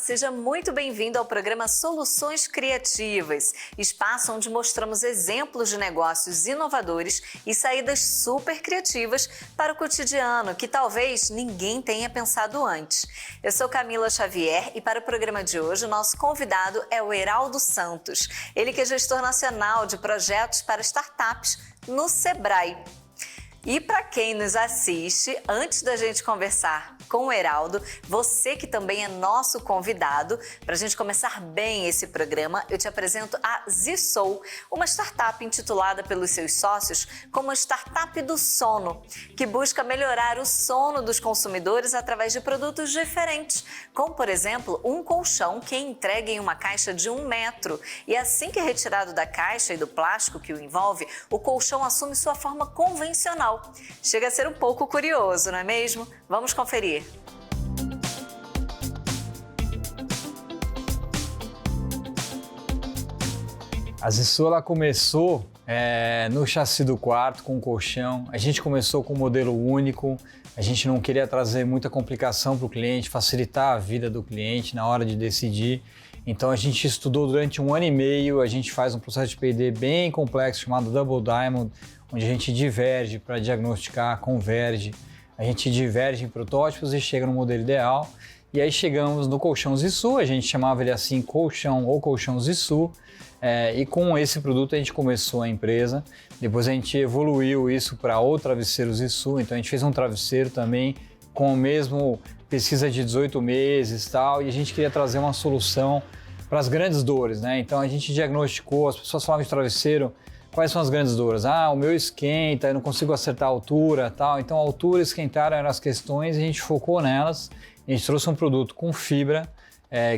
seja muito bem-vindo ao programa Soluções Criativas, espaço onde mostramos exemplos de negócios inovadores e saídas super criativas para o cotidiano que talvez ninguém tenha pensado antes. Eu sou Camila Xavier e para o programa de hoje o nosso convidado é o Heraldo Santos, ele que é gestor nacional de projetos para startups no Sebrae. E para quem nos assiste, antes da gente conversar com o Heraldo, você que também é nosso convidado, para a gente começar bem esse programa, eu te apresento a Zisou, uma startup intitulada pelos seus sócios como a Startup do Sono, que busca melhorar o sono dos consumidores através de produtos diferentes, como, por exemplo, um colchão que é entregue em uma caixa de 1 metro. E assim que é retirado da caixa e do plástico que o envolve, o colchão assume sua forma convencional. Chega a ser um pouco curioso, não é mesmo? Vamos conferir. A Zisou, ela começou no chassi do quarto, com o colchão. A gente começou com um modelo único. A gente não queria trazer muita complicação para o cliente, facilitar a vida do cliente na hora de decidir. Então a gente estudou durante 1 ano e meio. A gente faz um processo de P&D bem complexo chamado Double Diamond, onde a gente diverge para diagnosticar, converge. A gente diverge em protótipos e chega no modelo ideal. E aí chegamos no colchão Zisou, a gente chamava ele assim colchão ou colchão Zisou. E com esse produto a gente começou a empresa. Depois a gente evoluiu isso para o travesseiro Zisou. Então a gente fez um travesseiro também com o mesmo pesquisa de 18 meses e tal. E a gente queria trazer uma solução para as grandes dores, né? Então a gente diagnosticou, as pessoas falavam de travesseiro. Quais são as grandes dores? O meu esquenta, eu não consigo acertar a altura, tal. Então, a altura e esquentar eram as questões e a gente focou nelas. A gente trouxe um produto com fibra,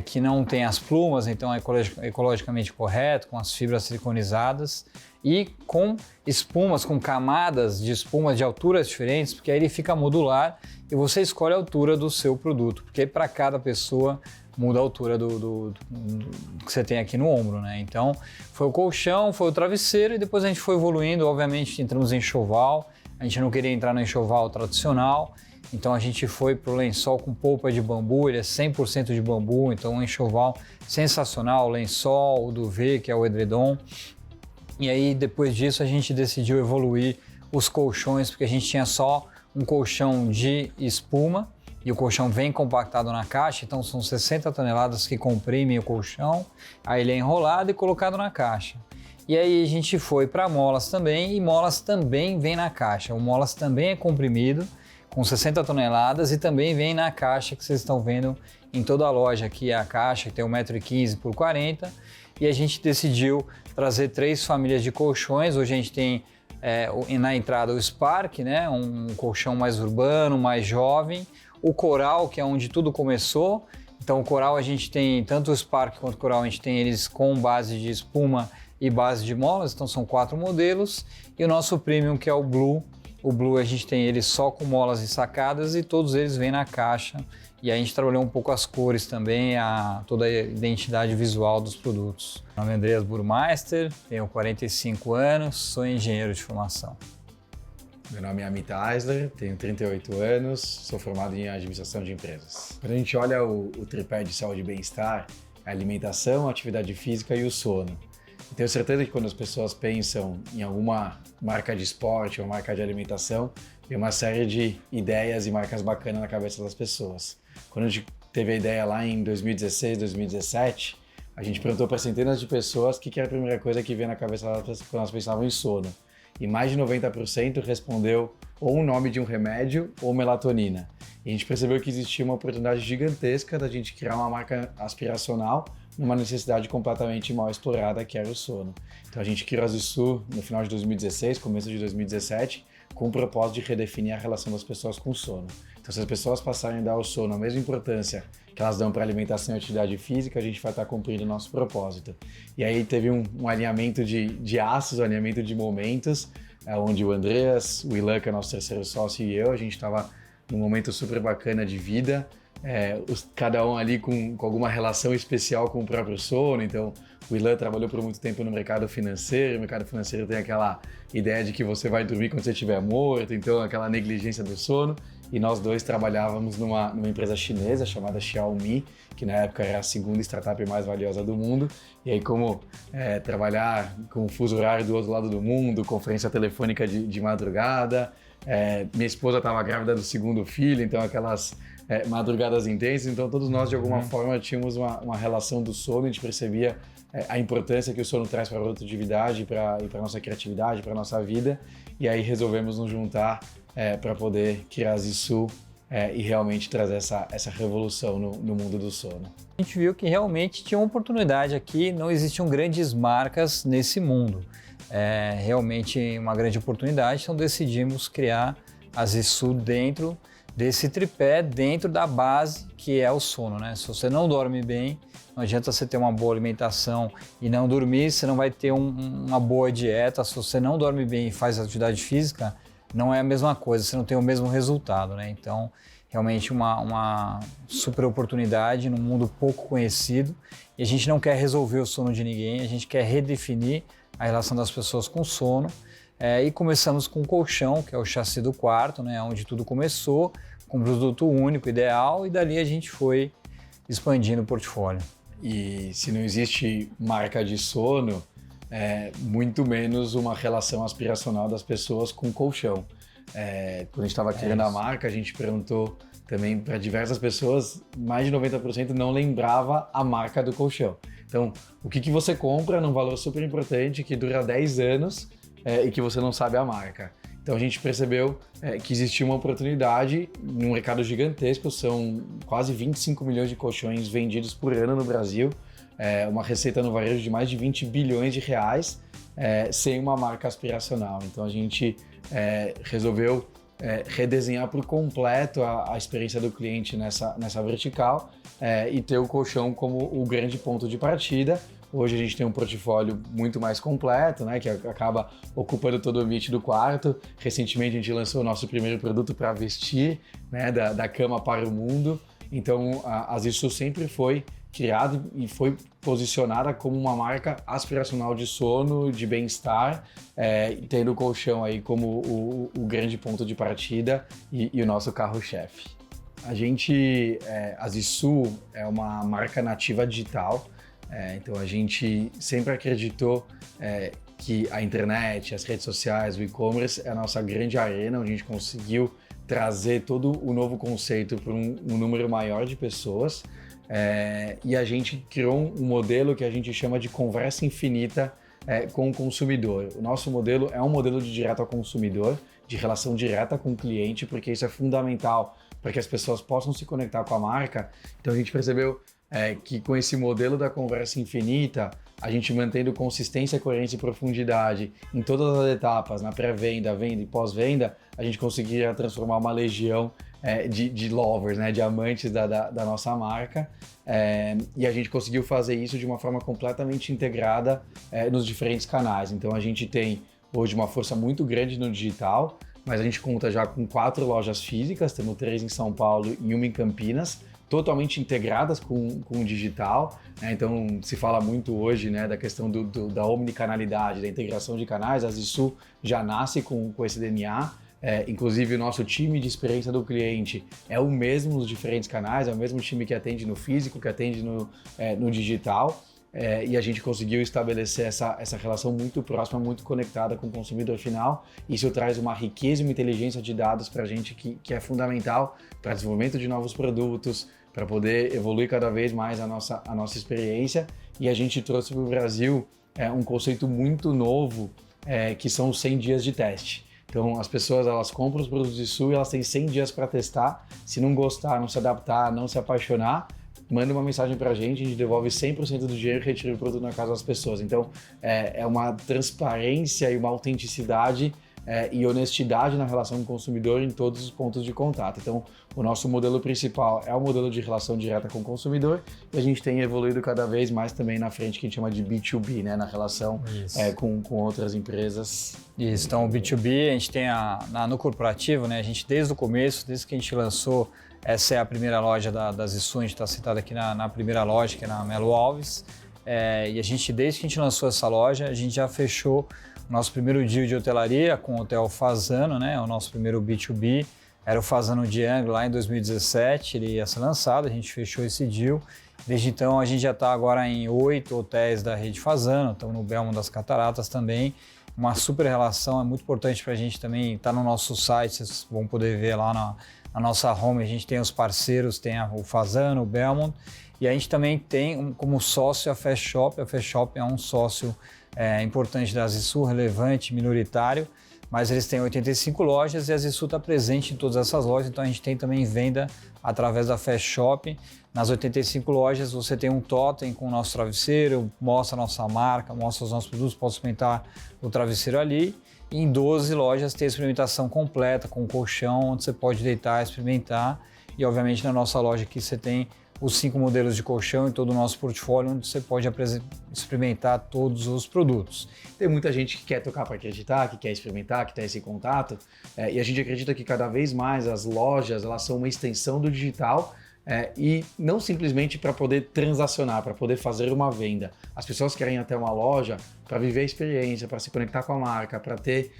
que não tem as plumas, então é ecologicamente correto, com as fibras siliconizadas e com espumas, com camadas de espumas de alturas diferentes, porque aí ele fica modular e você escolhe a altura do seu produto, porque para cada pessoa muda a altura do que você tem aqui no ombro, né? Então, foi o colchão, foi o travesseiro e depois a gente foi evoluindo, obviamente entramos em enxoval, a gente não queria entrar no enxoval tradicional, então a gente foi para o lençol com polpa de bambu, ele é 100% de bambu, então um enxoval sensacional, o lençol, o duvet, que é o edredom. E aí, depois disso, a gente decidiu evoluir os colchões, porque a gente tinha só um colchão de espuma, e o colchão vem compactado na caixa, então são 60 toneladas que comprimem o colchão, aí ele é enrolado e colocado na caixa. E aí a gente foi para molas também, e molas também vem na caixa. O molas também é comprimido, com 60 toneladas, e também vem na caixa que vocês estão vendo em toda a loja. Aqui é a caixa, que tem 1,15 m por 40 m, e a gente decidiu trazer 3 famílias de colchões. Hoje a gente tem na entrada o Spark, né? Um colchão mais urbano, mais jovem. O Coral, que é onde tudo começou. Então o Coral a gente tem, tanto o Spark quanto o Coral, a gente tem eles com base de espuma e base de molas, então são 4 modelos. E o nosso Premium, que é o Blue. O Blue a gente tem ele só com molas e sacadas e todos eles vêm na caixa. E aí a gente trabalhou um pouco as cores também, toda a identidade visual dos produtos. Meu nome é Andreas Burmeister, tenho 45 anos, sou engenheiro de formação. Meu nome é Amit Eisler, tenho 38 anos, sou formado em administração de empresas. Quando a gente olha o tripé de saúde e bem-estar, a alimentação, a atividade física e o sono. Eu tenho certeza que quando as pessoas pensam em alguma marca de esporte ou marca de alimentação, tem uma série de ideias e marcas bacanas na cabeça das pessoas. Quando a gente teve a ideia lá em 2016, 2017, a gente perguntou para centenas de pessoas o que era a primeira coisa que veio na cabeça delas quando elas pensavam em sono. E mais de 90% respondeu ou o nome de um remédio ou melatonina. E a gente percebeu que existia uma oportunidade gigantesca da gente criar uma marca aspiracional numa necessidade completamente mal explorada, que era o sono. Então a gente criou a Zisou no final de 2016, começo de 2017, com o propósito de redefinir a relação das pessoas com o sono. Então se as pessoas passarem a dar ao sono a mesma importância que elas dão para alimentação e atividade física, a gente vai estar cumprindo o nosso propósito. E aí teve um alinhamento de astros, um alinhamento de momentos, onde o Andreas, o Ilan, que é nosso terceiro sócio, e eu, a gente estava num momento super bacana de vida, cada um ali com alguma relação especial com o próprio sono. Então, o Ilan trabalhou por muito tempo no mercado financeiro. O mercado financeiro tem aquela ideia de que você vai dormir quando você estiver morto, então aquela negligência do sono. E nós dois trabalhávamos numa empresa chinesa chamada Xiaomi, que na época era a segunda startup mais valiosa do mundo. E aí, como trabalhar com o fuso horário do outro lado do mundo, conferência telefônica de madrugada, minha esposa estava grávida do segundo filho, então aquelas madrugadas intensas. Então todos nós, de alguma forma, tínhamos uma relação do sono. A gente percebia a importância que o sono traz para a produtividade, para a nossa criatividade, para a nossa vida. E aí resolvemos nos juntar para poder criar a Zissu e realmente trazer essa revolução no mundo do sono. A gente viu que realmente tinha uma oportunidade aqui, não existiam grandes marcas nesse mundo. Realmente uma grande oportunidade, então decidimos criar a Zissu dentro desse tripé, dentro da base que é o sono, né? Se você não dorme bem, não adianta você ter uma boa alimentação e não dormir, você não vai ter uma boa dieta. Se você não dorme bem e faz atividade física, não é a mesma coisa, você não tem o mesmo resultado, né? Então, realmente uma super oportunidade num mundo pouco conhecido, e a gente não quer resolver o sono de ninguém, a gente quer redefinir a relação das pessoas com o sono. E começamos com o colchão, que é o chassi do quarto, né? Onde tudo começou, com um produto único, ideal, e dali a gente foi expandindo o portfólio. E se não existe marca de sono, muito menos uma relação aspiracional das pessoas com o colchão. Quando a gente estava criando a marca, a gente perguntou também para diversas pessoas, mais de 90% não lembrava a marca do colchão. Então, o que você compra num valor super importante, que dura 10 anos e que você não sabe a marca. Então a gente percebeu que existia uma oportunidade num mercado gigantesco, são quase 25 milhões de colchões vendidos por ano no Brasil, uma receita no varejo de mais de 20 bilhões de reais, sem uma marca aspiracional. Então a gente resolveu redesenhar por completo a experiência do cliente nessa vertical e ter o colchão como o grande ponto de partida. Hoje a gente tem um portfólio muito mais completo, né, que acaba ocupando todo o ambiente do quarto. Recentemente a gente lançou o nosso primeiro produto para vestir, né, da cama para o mundo. Então a Zissu sempre foi criada e foi posicionada como uma marca aspiracional de sono, de bem-estar, tendo o colchão aí como o grande ponto de partida e o nosso carro-chefe. A Zissu é uma marca nativa digital. Então a gente sempre acreditou que a internet, as redes sociais, o e-commerce é a nossa grande arena, onde a gente conseguiu trazer todo o novo conceito para um número maior de pessoas, e a gente criou um modelo que a gente chama de conversa infinita com o consumidor. O nosso modelo é um modelo de direto ao consumidor, de relação direta com o cliente, porque isso é fundamental para que as pessoas possam se conectar com a marca. Então a gente percebeu que com esse modelo da conversa infinita, a gente mantendo consistência, coerência e profundidade em todas as etapas, na pré-venda, venda e pós-venda, a gente conseguiria transformar uma legião de lovers, né, de amantes da nossa marca, e a gente conseguiu fazer isso de uma forma completamente integrada nos diferentes canais. Então a gente tem hoje uma força muito grande no digital, mas a gente conta já com 4 lojas físicas, temos 3 em São Paulo e 1 em Campinas, totalmente integradas com o digital, né? Então se fala muito hoje, né, da questão da omnicanalidade, da integração de canais. A Zissu já nasce com esse DNA, inclusive o nosso time de experiência do cliente é o mesmo nos diferentes canais, é o mesmo time que atende no físico, que atende no digital, e a gente conseguiu estabelecer essa relação muito próxima, muito conectada com o consumidor final. Isso traz uma riqueza e uma inteligência de dados para a gente que é fundamental para o desenvolvimento de novos produtos, para poder evoluir cada vez mais a nossa experiência. E a gente trouxe para o Brasil um conceito muito novo, que são os 100 dias de teste. Então as pessoas elas compram os produtos Zissu e elas têm 100 dias para testar. Se não gostar, não se adaptar, não se apaixonar, manda uma mensagem para a gente devolve 100% do dinheiro e retira o produto na casa das pessoas. Então, é uma transparência e uma autenticidade e honestidade na relação com o consumidor em todos os pontos de contato. Então, o nosso modelo principal é o modelo de relação direta com o consumidor e a gente tem evoluído cada vez mais também na frente, que a gente chama de B2B, né? Na relação com outras empresas. Isso, então o B2B, a gente tem no corporativo, né? A gente desde o começo, desde que a gente lançou, essa é a primeira loja da Zissu, a gente está sentado aqui na primeira loja, que é na Melo Alves, e a gente, desde que a gente lançou essa loja, a gente já fechou o nosso primeiro deal de hotelaria com o Hotel Fasano, né? O nosso primeiro B2B, era o Fasano Diang lá em 2017, ele ia ser lançado, a gente fechou esse deal. Desde então a gente já está agora em 8 hotéis da rede Fasano, estamos no Belmont das Cataratas também, uma super relação, é muito importante para a gente também estar no nosso site, vocês vão poder ver lá na nossa home, a gente tem os parceiros, tem o Fasano, o Belmont, e a gente também tem como sócio a Fast Shop. A Fast Shop é um sócio importante da Zissu, relevante, minoritário, mas eles têm 85 lojas e a Zissu está presente em todas essas lojas, então a gente tem também venda através da Fast Shop. Nas 85 lojas você tem um totem com o nosso travesseiro, mostra a nossa marca, mostra os nossos produtos, pode experimentar o travesseiro ali. E em 12 lojas tem a experimentação completa com colchão, onde você pode deitar, experimentar. E obviamente na nossa loja aqui você tem os 5 modelos de colchão e todo o nosso portfólio, onde você pode experimentar todos os produtos. Tem muita gente que quer tocar para acreditar, que quer experimentar, que tem esse contato, e a gente acredita que cada vez mais as lojas elas são uma extensão do digital, e não simplesmente para poder transacionar, para poder fazer uma venda. As pessoas querem ir até uma loja para viver a experiência, para se conectar com a marca, para ter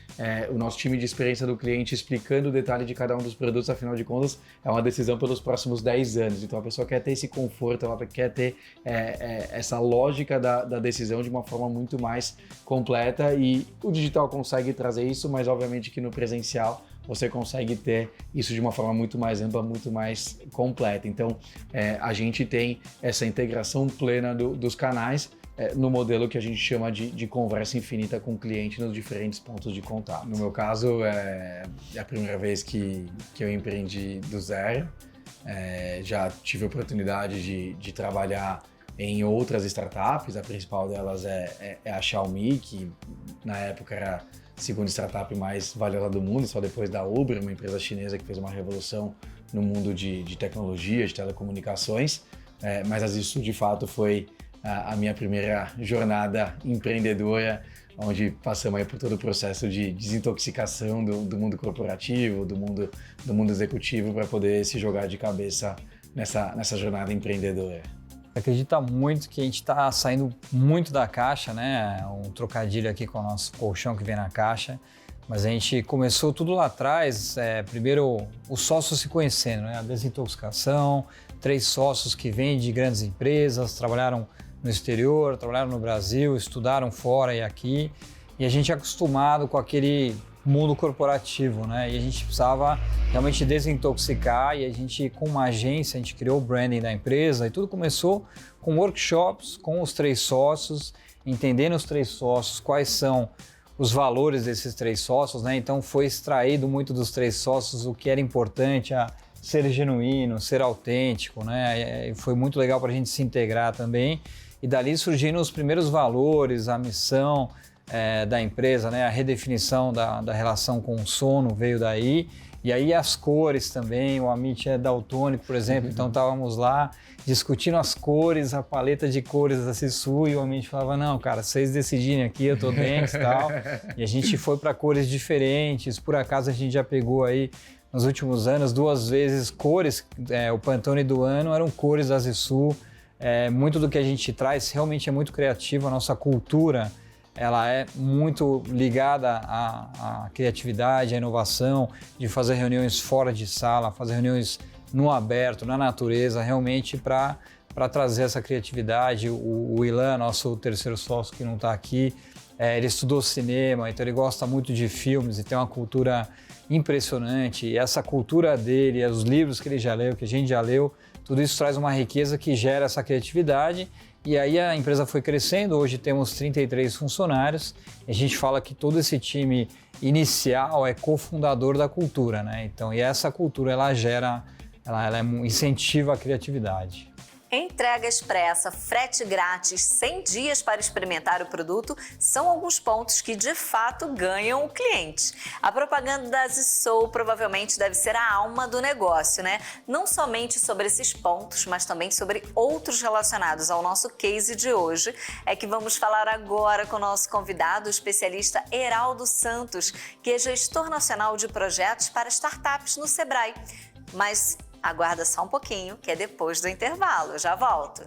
o nosso time de experiência do cliente explicando o detalhe de cada um dos produtos. Afinal de contas, é uma decisão pelos próximos 10 anos. Então a pessoa quer ter esse conforto, ela quer ter essa lógica da decisão de uma forma muito mais completa, e o digital consegue trazer isso, mas obviamente que no presencial você consegue ter isso de uma forma muito mais ampla, muito mais completa. Então, a gente tem essa integração plena dos canais no modelo que a gente chama de conversa infinita com o cliente nos diferentes pontos de contato. No meu caso, é a primeira vez que eu empreendi do zero. Já tive a oportunidade de trabalhar em outras startups. A principal delas é a Xiaomi, que na época era a segunda startup mais valiosa do mundo, só depois da Uber, uma empresa chinesa que fez uma revolução no mundo de tecnologia, de telecomunicações. Mas a Zissu, de fato, foi a minha primeira jornada empreendedora, onde passamos aí por todo o processo de desintoxicação do mundo corporativo, do mundo executivo, para poder se jogar de cabeça nessa jornada empreendedora. Acredita muito que a gente está saindo muito da caixa, né? Um trocadilho aqui com o nosso colchão que vem na caixa, mas a gente começou tudo lá atrás, primeiro os sócios se conhecendo, né? A desintoxicação, 3 sócios que vêm de grandes empresas, trabalharam no exterior, trabalharam no Brasil, estudaram fora e aqui, e a gente é acostumado com aquele mundo corporativo, né? E a gente precisava realmente desintoxicar, e a gente, com uma agência, a gente criou o branding da empresa, e tudo começou com workshops com os 3 sócios, entendendo os 3 sócios, quais são os valores desses 3 sócios, né? Então foi extraído muito dos 3 sócios o que era importante, a ser genuíno, ser autêntico, né? E foi muito legal para a gente se integrar também, e dali surgiram os primeiros valores, a missão da empresa, né? A redefinição da relação com o sono veio daí, e aí as cores também. O Amit é daltônico, por exemplo, então estávamos lá discutindo as cores, a paleta de cores da Zissu, e o Amit falava, não, cara, vocês decidirem aqui, eu tô dentro e tal, e a gente foi para cores diferentes. Por acaso a gente já pegou aí nos últimos anos 2 vezes cores, o Pantone do ano eram cores da Zissu. Muito do que a gente traz realmente é muito criativo, a nossa cultura ela é muito ligada à criatividade, à inovação, de fazer reuniões fora de sala, fazer reuniões no aberto, na natureza, realmente para trazer essa criatividade. O Ilan, nosso terceiro sócio que não está aqui, ele estudou cinema, então ele gosta muito de filmes e tem uma cultura impressionante. E essa cultura dele, os livros que ele já leu, que a gente já leu, tudo isso traz uma riqueza que gera essa criatividade. E aí a empresa foi crescendo, hoje temos 33 funcionários, e a gente fala que todo esse time inicial é cofundador da cultura, né? Então, e essa cultura ela incentiva a criatividade. Entrega expressa, frete grátis, 100 dias para experimentar o produto são alguns pontos que de fato ganham o cliente. A propaganda da Zissou provavelmente deve ser a alma do negócio, né? Não somente sobre esses pontos, mas também sobre outros relacionados ao nosso case de hoje. É que vamos falar agora com o nosso convidado, o especialista Heraldo Santos, que é gestor nacional de projetos para startups no Sebrae. Mas aguarda só um pouquinho, que é depois do intervalo. Eu já volto.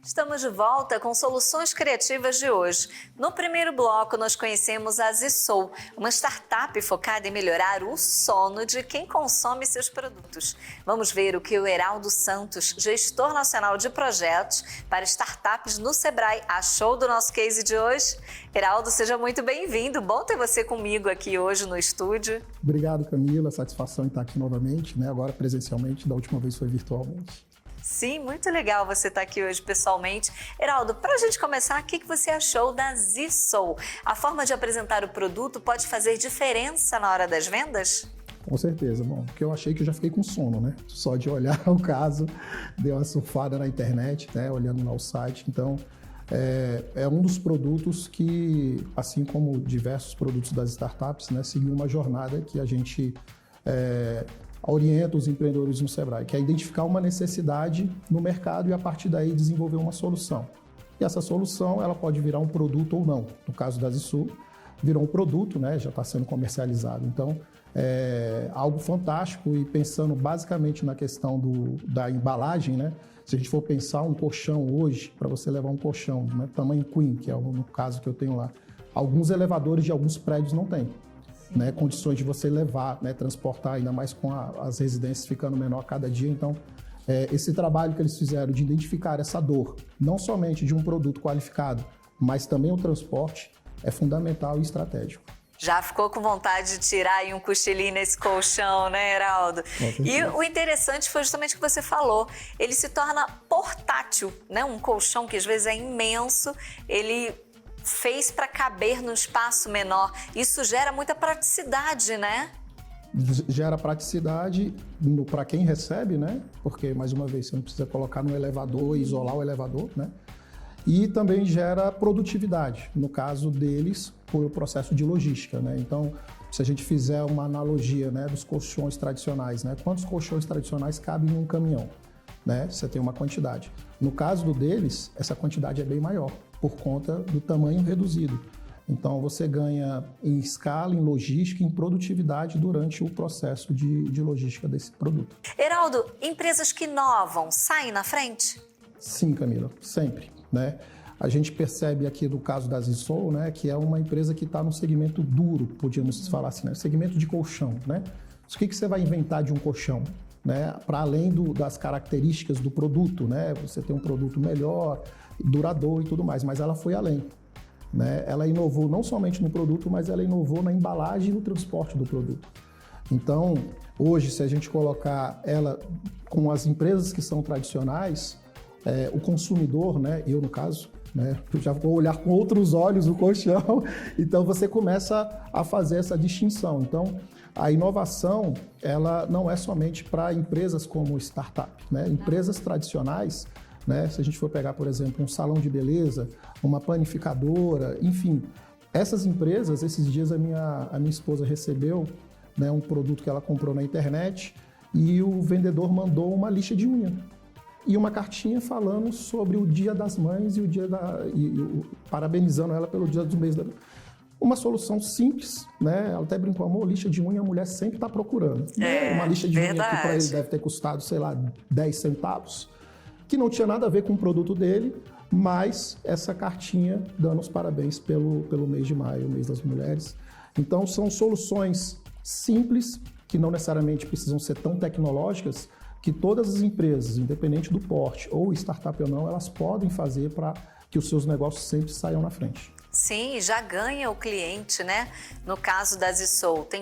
Estamos de volta com Soluções Criativas de hoje. No primeiro bloco, nós conhecemos a Zissou, uma startup focada em melhorar o sono de quem consome seus produtos. Vamos ver o que o Heraldo Santos, gestor nacional de projetos para startups no Sebrae, achou do nosso case de hoje. Heraldo, seja muito bem-vindo. Bom ter você comigo aqui hoje no estúdio. Obrigado, Camila. Satisfação em estar aqui novamente, né? Agora presencialmente, da última vez foi virtualmente. Sim, muito legal você estar aqui hoje pessoalmente. Heraldo, para a gente começar, o que você achou da Zissou? A forma de apresentar o produto pode fazer diferença na hora das vendas? Com certeza. Bom, porque eu achei que eu já fiquei com sono, né? Só de olhar o caso, dei uma surfada na internet, né? Olhando lá o site. Então, é um dos produtos que, assim como diversos produtos das startups, né? Seguiu uma jornada que a gente orienta os empreendedores no Sebrae, que é identificar uma necessidade no mercado e a partir daí desenvolver uma solução. E essa solução ela pode virar um produto ou não. No caso da Zissou, virou um produto, né? Já está sendo comercializado. Então, é algo fantástico e pensando basicamente na questão da embalagem, né? Se a gente for pensar um colchão hoje, para você levar um colchão, né? Tamanho Queen, que é no caso que eu tenho lá, alguns elevadores de alguns prédios não têm. Né, condições de você levar, né, transportar, ainda mais com as residências ficando menor a cada dia. Então, esse trabalho que eles fizeram de identificar essa dor, não somente de um produto qualificado, mas também o transporte, é fundamental e estratégico. Já ficou com vontade de tirar aí um cochilinho nesse colchão, né, Heraldo? E o interessante foi justamente o que você falou. Ele se torna portátil, né? Um colchão que às vezes é imenso, ele fez para caber num espaço menor. Isso gera muita praticidade, né? Gera praticidade para quem recebe, né? Porque, mais uma vez, você não precisa colocar no elevador e isolar o elevador, né? E também gera produtividade, no caso deles, por o processo de logística, né? Então, se a gente fizer uma analogia, né, dos colchões tradicionais, né? Quantos colchões tradicionais cabem em um caminhão? Né? Você tem uma quantidade. No caso deles, essa quantidade é bem maior, por conta do tamanho reduzido. Então, você ganha em escala, em logística, em produtividade durante o processo de logística desse produto. Heraldo, empresas que inovam saem na frente? Sim, Camila, sempre. Né? A gente percebe aqui no caso da Zissou, né, que é uma empresa que está no segmento duro, podíamos falar assim, né? Segmento de colchão. Né? O que você vai inventar de um colchão? Né? Para além das características do produto, né? Você tem um produto melhor, duradouro e tudo mais, mas ela foi além. Né? Ela inovou não somente no produto, mas ela inovou na embalagem e no transporte do produto. Então, hoje, se a gente colocar ela com as empresas que são tradicionais, o consumidor, né? Eu no caso, né? Eu já vou olhar com outros olhos o colchão, então você começa a fazer essa distinção. Então, a inovação, ela não é somente para empresas como startup, né? Empresas tradicionais, né? Se a gente for pegar, por exemplo, um salão de beleza, uma panificadora, enfim, essas empresas, esses dias a minha esposa recebeu, né, um produto que ela comprou na internet e o vendedor mandou uma lixa de unha e uma cartinha falando sobre o Dia das Mães e parabenizando ela pelo Dia dos Mês da... Uma solução simples, né? Ela até brincou, amor, lixa de unha a mulher sempre está procurando. Uma lixa de unha que para ele deve ter custado, sei lá, 10 centavos, que não tinha nada a ver com o produto dele, mas essa cartinha dando os parabéns pelo mês de maio, o mês das mulheres. Então, são soluções simples, que não necessariamente precisam ser tão tecnológicas, que todas as empresas, independente do porte ou startup ou não, elas podem fazer para que os seus negócios sempre saiam na frente. Sim, já ganha o cliente, né? No caso da Zissou, tem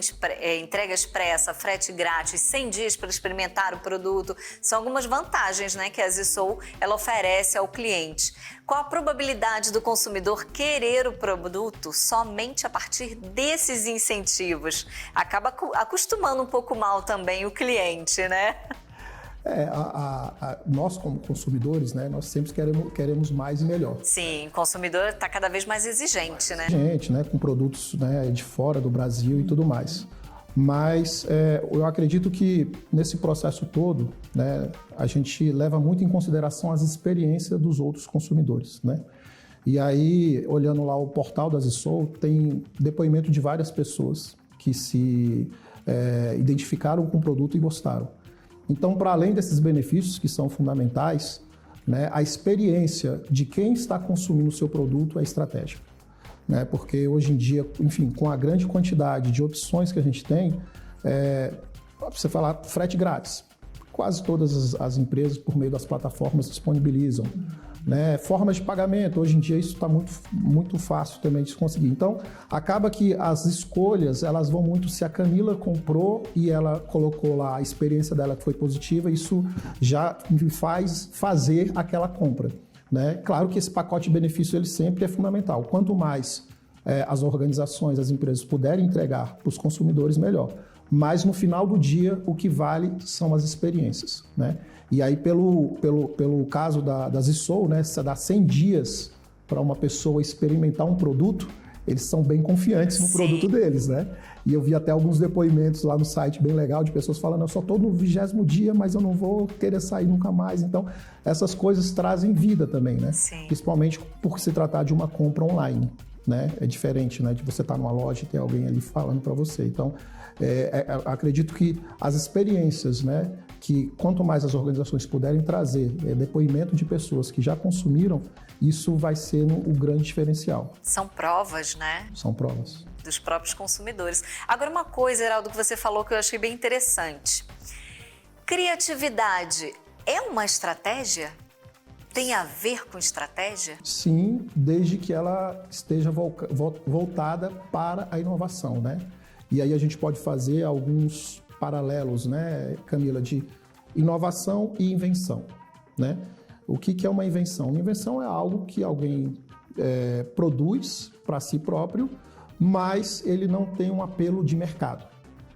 entrega expressa, frete grátis, 100 dias para experimentar o produto. São algumas vantagens, né, que a Zissou ela oferece ao cliente. Qual a probabilidade do consumidor querer o produto somente a partir desses incentivos? Acaba acostumando um pouco mal também o cliente, né? Nós como consumidores, né, nós sempre queremos mais e melhor. Sim, o consumidor está cada vez mais exigente, né? Gente, né, com produtos, né, de fora do Brasil e tudo mais. Mas eu acredito que nesse processo todo, né, a gente leva muito em consideração as experiências dos outros consumidores, né? E aí, olhando lá o portal da Zissou, tem depoimento de várias pessoas que se identificaram com o produto e gostaram. Então, para além desses benefícios que são fundamentais, né, a experiência de quem está consumindo o seu produto é estratégica, né? Porque hoje em dia, enfim, com a grande quantidade de opções que a gente tem, você falar frete grátis, quase todas as empresas, por meio das plataformas, disponibilizam. Né? Formas de pagamento, hoje em dia isso está muito fácil também de se conseguir. Então, acaba que as escolhas, elas vão muito se a Camila comprou e ela colocou lá a experiência dela que foi positiva, isso já me faz fazer aquela compra. Né? Claro que esse pacote de benefício ele sempre é fundamental. Quanto mais as organizações, as empresas puderem entregar para os consumidores, melhor. Mas no final do dia, o que vale são as experiências, né? E aí, pelo caso da Zissou, né, se dá 100 dias para uma pessoa experimentar um produto, eles são bem confiantes no produto deles, né? E eu vi até alguns depoimentos lá no site bem legal de pessoas falando, eu só estou no 20º dia, mas eu não vou querer sair nunca mais. Então, essas coisas trazem vida também, né? Sim. Principalmente por se tratar de uma compra online, né? É diferente, né, de você estar numa loja e ter alguém ali falando para você. Então, acredito que as experiências, né, que quanto mais as organizações puderem trazer depoimento de pessoas que já consumiram, isso vai ser o grande diferencial. São provas, né? São provas. Dos próprios consumidores. Agora, uma coisa, Heraldo, que você falou que eu achei bem interessante. Criatividade é uma estratégia? Tem a ver com estratégia? Sim, desde que ela esteja voltada para a inovação, né? E aí a gente pode fazer alguns paralelos, né, Camila, de inovação e invenção, né? O que é uma invenção? Uma invenção é algo que alguém produz para si próprio, mas ele não tem um apelo de mercado,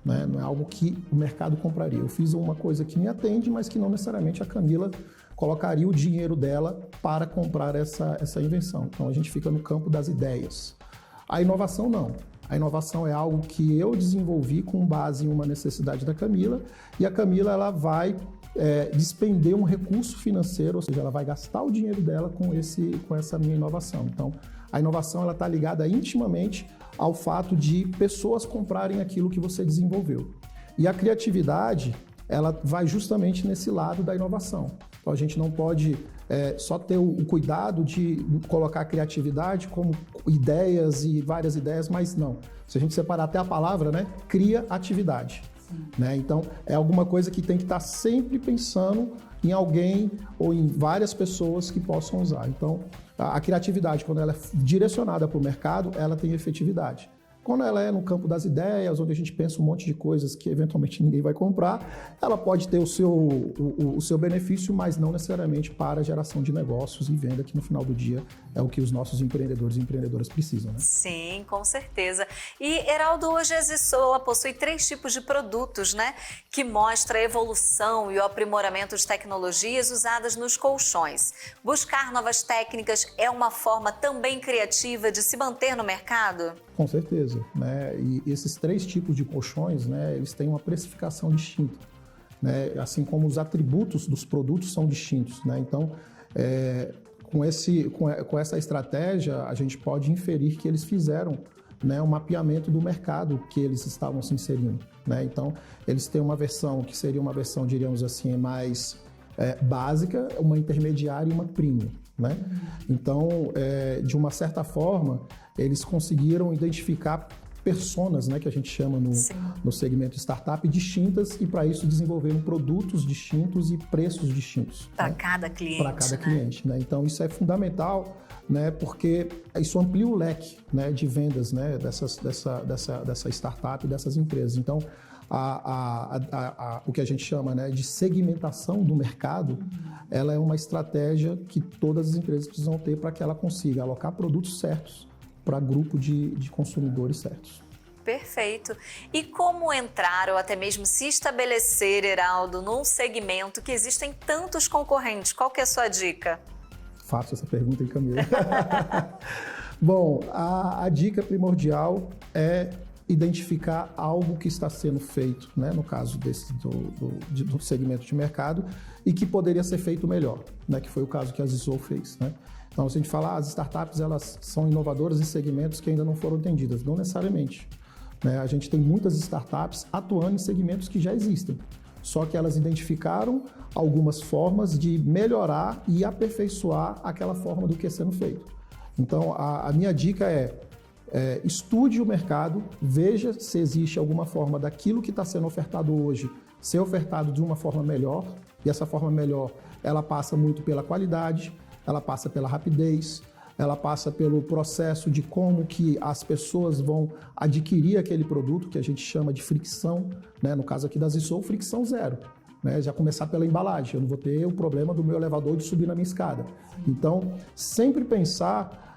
né? Não é algo que o mercado compraria. Eu fiz uma coisa que me atende, mas que não necessariamente a Camila colocaria o dinheiro dela para comprar essa invenção. Então a gente fica no campo das ideias. A inovação não. A inovação é algo que eu desenvolvi com base em uma necessidade da Camila, e a Camila ela vai despender um recurso financeiro, ou seja, ela vai gastar o dinheiro dela com essa minha inovação. Então, a inovação ela está ligada intimamente ao fato de pessoas comprarem aquilo que você desenvolveu. E a criatividade ela vai justamente nesse lado da inovação. Então, a gente não pode só ter o cuidado de colocar a criatividade como ideias e várias ideias, mas não. Se a gente separar até a palavra, né, cria atividade. Né? Então, é alguma coisa que tem que estar sempre pensando em alguém ou em várias pessoas que possam usar. Então, a criatividade, quando ela é direcionada para o mercado, ela tem efetividade. Quando ela é no campo das ideias, onde a gente pensa um monte de coisas que eventualmente ninguém vai comprar, ela pode ter o seu benefício, mas não necessariamente para a geração de negócios e venda, que no final do dia é o que os nossos empreendedores e empreendedoras precisam, né? Sim, com certeza. E, Heraldo, hoje a Zissou possui 3 tipos de produtos, né? Que mostra a evolução e o aprimoramento de tecnologias usadas nos colchões. Buscar novas técnicas é uma forma também criativa de se manter no mercado? Com certeza, né? E esses 3 tipos de colchões, né, eles têm uma precificação distinta, né? Assim como os atributos dos produtos são distintos, né? Então, com essa estratégia, a gente pode inferir que eles fizeram, né, um mapeamento do mercado que eles estavam se inserindo, né? Então, eles têm uma versão que seria uma versão, diríamos assim, mais básica, uma intermediária e uma premium, né? Então, de uma certa forma, eles conseguiram identificar personas, né, que a gente chama no segmento startup, distintas, e para isso desenvolveram produtos distintos e preços distintos. Para né? cada cliente. Para cada cliente. Né? Então, isso é fundamental, né, porque isso amplia o leque, né, de vendas, né, dessa startup e dessas empresas. Então, o que a gente chama, né, de segmentação do mercado, ela é uma estratégia que todas as empresas precisam ter para que ela consiga alocar produtos certos para grupo de consumidores certos. Perfeito. E como entrar ou até mesmo se estabelecer, Heraldo, num segmento que existem tantos concorrentes? Qual que é a sua dica? Faço essa pergunta, hein, Camila? Bom, a dica primordial é identificar algo que está sendo feito, né, no caso do segmento de mercado, e que poderia ser feito melhor, né, que foi o caso que a Zissou fez. Né? Então, se a gente falar, as startups elas são inovadoras em segmentos que ainda não foram atendidas, não necessariamente. Né? A gente tem muitas startups atuando em segmentos que já existem, só que elas identificaram algumas formas de melhorar e aperfeiçoar aquela forma do que é sendo feito. Então, a minha dica estude o mercado, veja se existe alguma forma daquilo que está sendo ofertado hoje ser ofertado de uma forma melhor, e essa forma melhor ela passa muito pela qualidade, ela passa pela rapidez, ela passa pelo processo de como que as pessoas vão adquirir aquele produto, que a gente chama de fricção, né? No caso aqui da Zissou, fricção zero. Né? Já começar pela embalagem, eu não vou ter o problema do meu elevador de subir na minha escada. Então, sempre pensar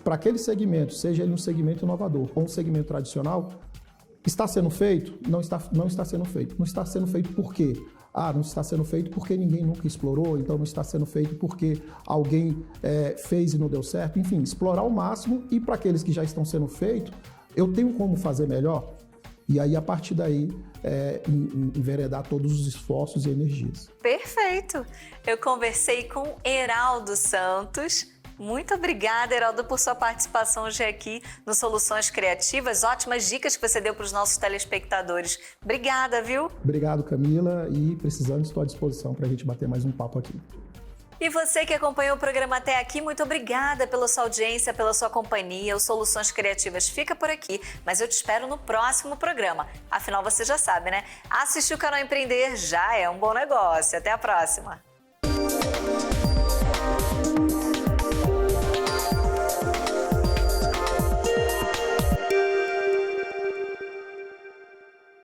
para aquele segmento, seja ele um segmento inovador ou um segmento tradicional, está sendo feito? Não está sendo feito. Não está sendo feito por quê? Não está sendo feito porque ninguém nunca explorou, então não está sendo feito porque alguém fez e não deu certo. Enfim, explorar ao máximo, e para aqueles que já estão sendo feitos, eu tenho como fazer melhor? E aí, a partir daí, enveredar todos os esforços e energias. Perfeito! Eu conversei com Heraldo Santos. Muito obrigada, Heraldo, por sua participação hoje aqui no Soluções Criativas. Ótimas dicas que você deu para os nossos telespectadores. Obrigada, viu? Obrigado, Camila, e precisando, estou à disposição para a gente bater mais um papo aqui. E você que acompanhou o programa até aqui, muito obrigada pela sua audiência, pela sua companhia. O Soluções Criativas fica por aqui, mas eu te espero no próximo programa. Afinal, você já sabe, né? Assistir o canal Empreender já é um bom negócio. Até a próxima!